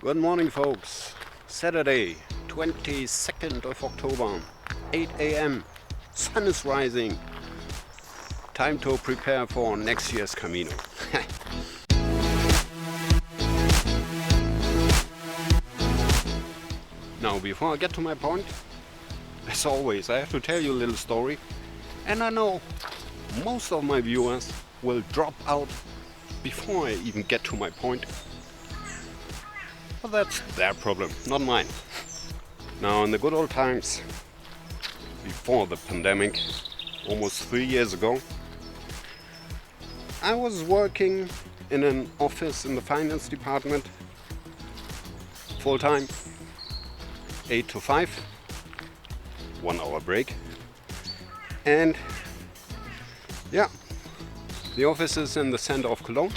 Good morning, folks. Saturday, 22nd of October, 8 a.m. Sun is rising. Time to prepare for next year's Camino. Now, before I get to my point, as always, I have to tell you a little story. And I know most of my viewers will drop out before I even get to my point. But that's their problem, not mine. Now, in the good old times, before the pandemic, almost 3 years ago, I was working in an office in the finance department, full time, 8 to 5, 1 hour break. And yeah, the office is in the center of Cologne.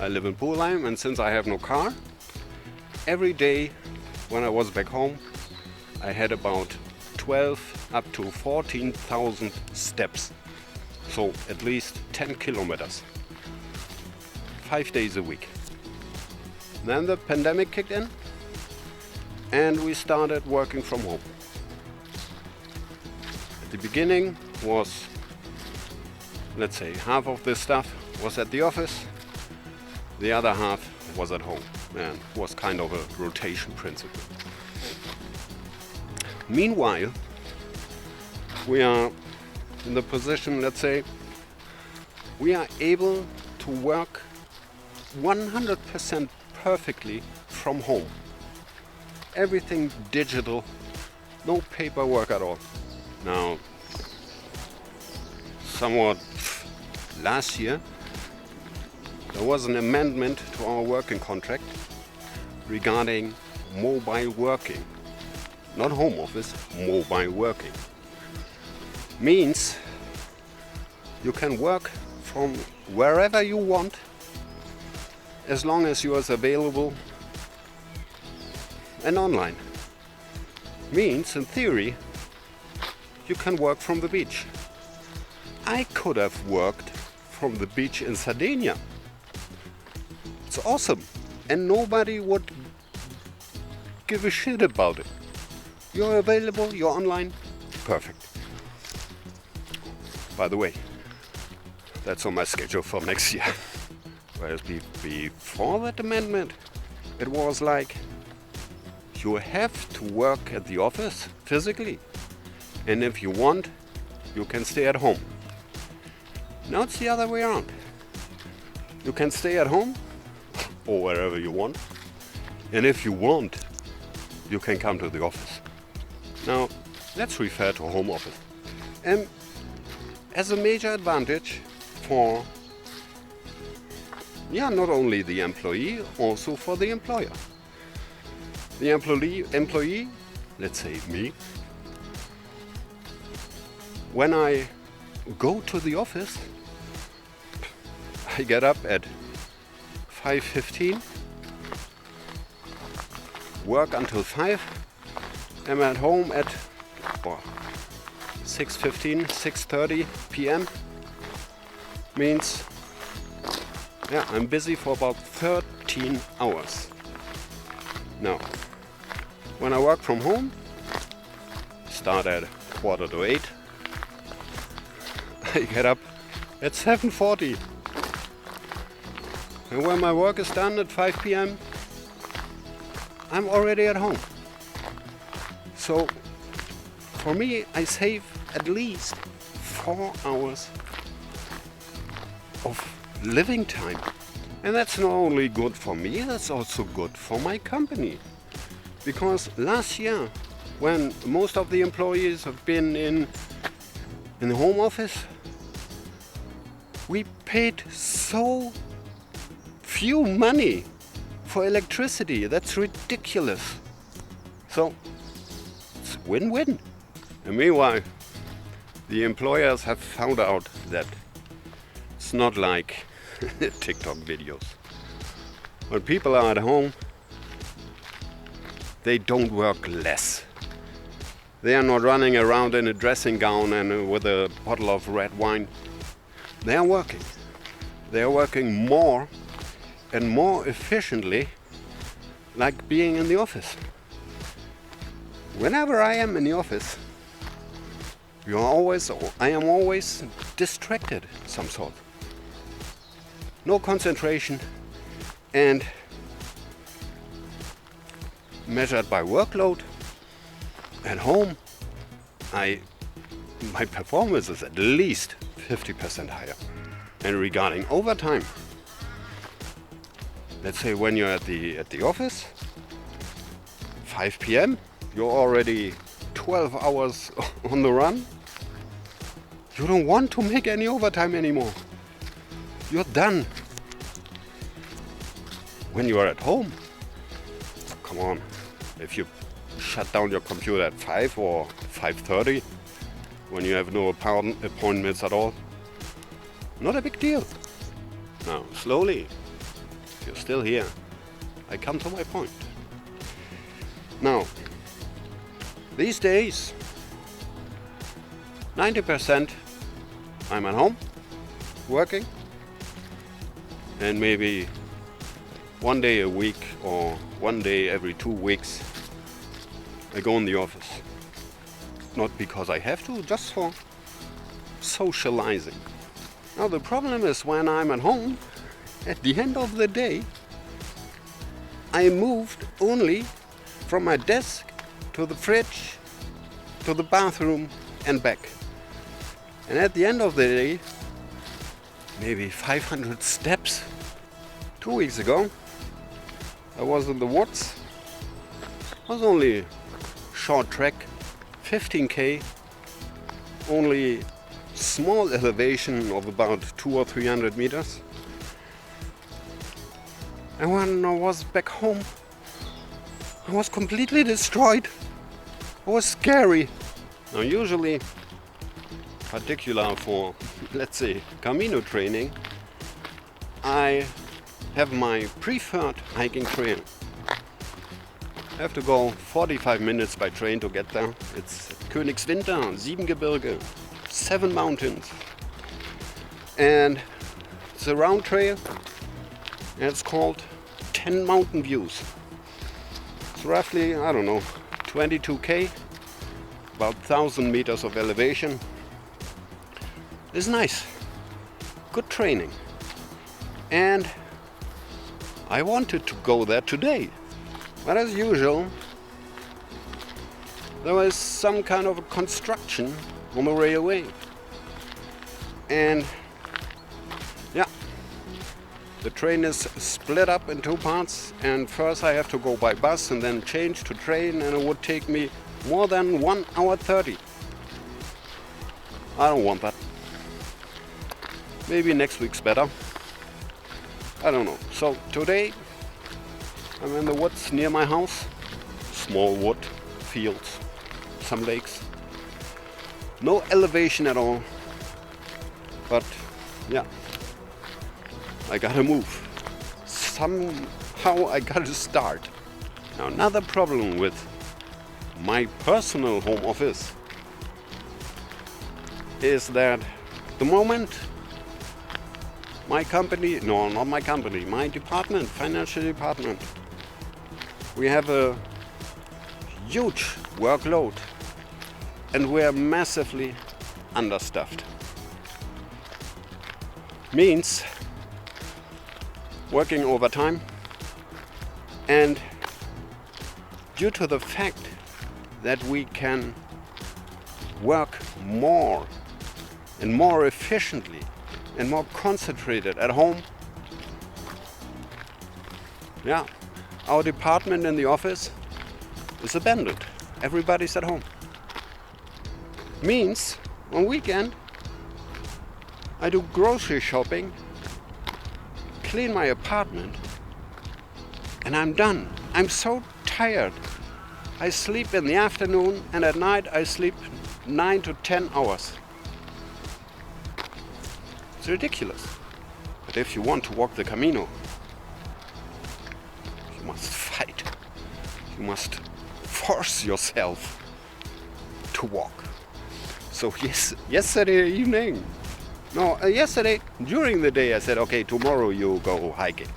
I live in Pulheim, and since I have no car, every day when I was back home, I had about 12 up to 14,000 steps. So at least 10 kilometers, 5 days a week. Then the pandemic kicked in and we started working from home. At the beginning was, let's say, half of this stuff was at the office, the other half was at home, and was kind of a rotation principle. Meanwhile, we are in the position, let's say, we are able to work 100% perfectly from home. Everything digital, no paperwork at all. Now, somewhat last year, there was an amendment to our working contract regarding mobile working. Not home office, mobile working. Means you can work from wherever you want as long as you are available and online. Means, in theory, you can work from the beach. I could have worked from the beach in Sardinia. It's awesome, and nobody would give a shit about it. You're available, you're online, perfect. By the way, that's on my schedule for next year. Whereas before that amendment, it was like, you have to work at the office physically, and if you want, you can stay at home. Now it's the other way around. You can stay at home or wherever you want, and if you want, you can come to the office. Now, let's refer to home office. And as a major advantage for, not only the employee, also for the employer. The employee, let's say me, when I go to the office, I get up at 5:15, work until 5, I'm at home at 6:15, 6:30 p.m. Means, I'm busy for about 13 hours. Now, when I work from home, start at 7:45, I get up at 7:40. And when my work is done at 5 p.m., I'm already at home. So, for me, I save at least 4 hours of living time. And that's not only good for me, that's also good for my company. Because last year, when most of the employees have been in the home office, we paid so few money for electricity. That's ridiculous. So, it's win-win. And meanwhile, the employers have found out that it's not like TikTok videos. When people are at home, they don't work less. They are not running around in a dressing gown and with a bottle of red wine. They are working. They are working more and more efficiently like being in the office. Whenever I am in the office, I am always distracted of some sort. No concentration, and measured by workload at home, my performance is at least 50% higher. And regarding overtime, let's say when you're at the office, 5 p.m., you're already 12 hours on the run. You don't want to make any overtime anymore. You're done. When you are at home, come on, if you shut down your computer at 5 or 5:30, when you have no appointments at all, not a big deal. Now, slowly, if you're still here, I come to my point. Now, these days, 90% I'm at home, working, and maybe one day a week or one day every 2 weeks I go in the office. Not because I have to, just for socializing. Now the problem is when I'm at home, at the end of the day, I moved only from my desk to the fridge, to the bathroom and back. And at the end of the day, maybe 500 steps. 2 weeks ago, I was in the woods. It was only short trek, 15k, only small elevation of about 200 or 300 meters. And when I was back home, I was completely destroyed. It was scary. Now usually, particular for, let's say, Camino training, I have my preferred hiking trail. I have to go 45 minutes by train to get there. It's Königswinter, 7 Gebirge, 7 mountains. And it's a round trail, and it's called 10 Mountain Views. It's roughly, 22k, about 1,000 meters of elevation. It's nice, good training. And I wanted to go there today, but as usual, there was some kind of a construction on the railway. And yeah, the train is split up in 2 parts, and first I have to go by bus and then change to train, and it would take me more than 1 hour 30. I don't want that. Maybe next week's better. I don't know. So today I'm in the woods near my house. Small wood, fields, some lakes. No elevation at all. But yeah, I gotta move. Somehow I gotta start. Now another problem with my personal home office is that the moment my company, no, not my company, my department, financial department, we have a huge workload and we're massively understaffed. Means working overtime, and due to the fact that we can work more and more efficiently and more concentrated at home, yeah, our department in the office is abandoned. Everybody's at home. Means on weekend I do grocery shopping, clean my apartment, and I'm done. I'm so tired. I sleep in the afternoon, and at night I sleep 9 to 10 hours. It's ridiculous. But if you want to walk the Camino, you must fight. You must force yourself to walk. So yesterday evening, yesterday during the day I said, okay, tomorrow you go hiking.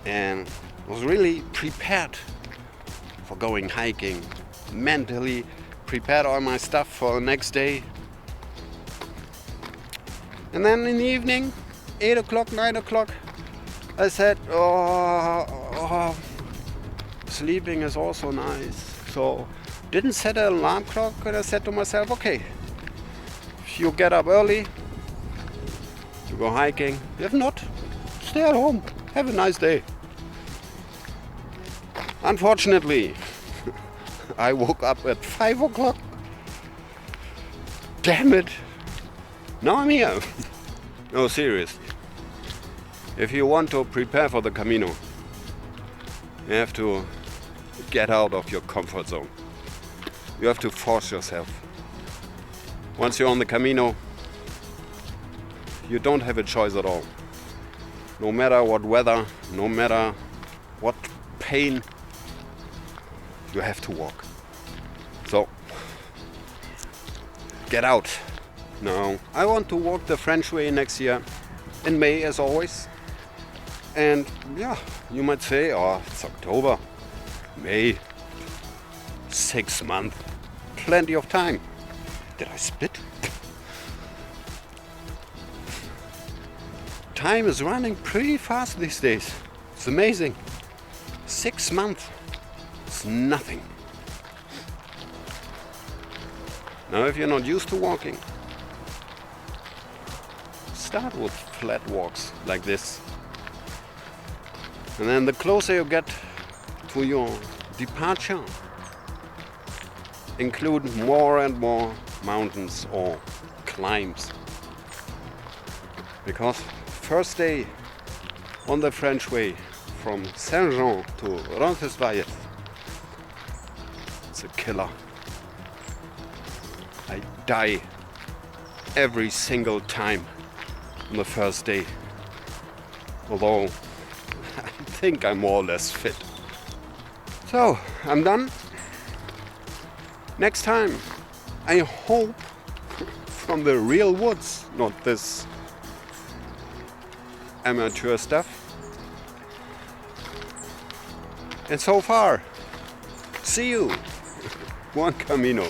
And was really prepared for going hiking, mentally prepared all my stuff for the next day. And then in the evening, 8 o'clock, 9 o'clock, I said, sleeping is also nice. So didn't set an alarm clock, and I said to myself, okay, if you get up early, you go hiking. If not, stay at home. Have a nice day. Unfortunately, I woke up at 5 o'clock. Damn it. Now I'm here. No, seriously. If you want to prepare for the Camino, you have to get out of your comfort zone. You have to force yourself. Once you're on the Camino, you don't have a choice at all. No matter what weather, no matter what pain, you have to walk. So, get out. Now, I want to walk the French way next year, in May as always. And yeah, you might say, oh, it's October, May, 6 months, plenty of time. Did I spit? Time is running pretty fast these days. It's amazing. 6 months, it's nothing. Now, if you're not used to walking, start with flat walks like this. And then the closer you get to your departure, include more and more mountains or climbs. Because first day on the French way from Saint-Jean to Roncesvalles, it's a killer. I die every single time on the first day. Although I think I'm more or less fit. So, I'm done. Next time, I hope from the real woods, not this amateur stuff. And so far, see you. Buen Camino.